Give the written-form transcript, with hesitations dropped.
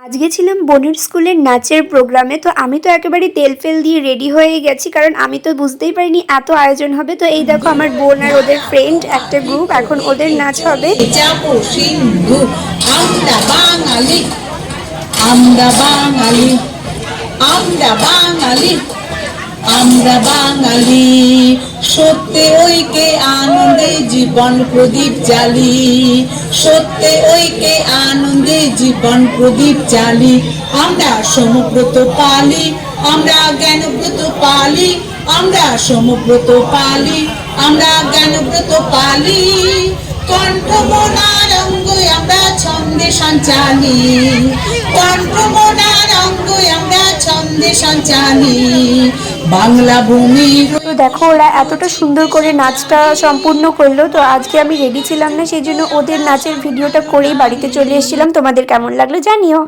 আজকে ছিলাম বোনের স্কুলের নাচের প্রোগ্রামে। তো আমি তো একেবারে তেল ফেল দিয়ে রেডি হয়ে গেছি, কারণ আমি তো বুঝতেই পারিনি এত আয়োজন হবে। তো এই দেখো আমার বোন আর ওদের ফ্রেন্ড একটা গ্রুপ, এখন ওদের নাচ হবে। যাবো সিন্ধু আমরা বাঙালি, আমরা বাঙালি, আমরা বাঙালি, আমরা বাঙালি, সত্যে ঐকে আনন্দে জীবন প্রদীপ জ্বালি, সত্যে ঐকে আনন্দে জীবন প্রদীপ জ্বালি। আমরা সমব্রত পালি, আমরা জ্ঞানব্রত পালি, আমরা সমব্রত পালি, আমরা জ্ঞানব্রত পালি। কণ্ঠ মনার অঙ্গ আমরা ছন্দে সঞ্চালি, কণ্ঠ মনার অঙ্গ আমরা ছন্দে সঞ্চালি। বাংলা ভূমি। তো দেখো ওরা এতটা সুন্দর করে নাচটা সম্পূর্ণ করলো। তো আজকে আমি রেডি ছিলাম না, সেই জন্য ওদের নাচের ভিডিওটা করেই বাড়িতে চলে এসেছিলাম। তোমাদের কেমন লাগলো জানিও।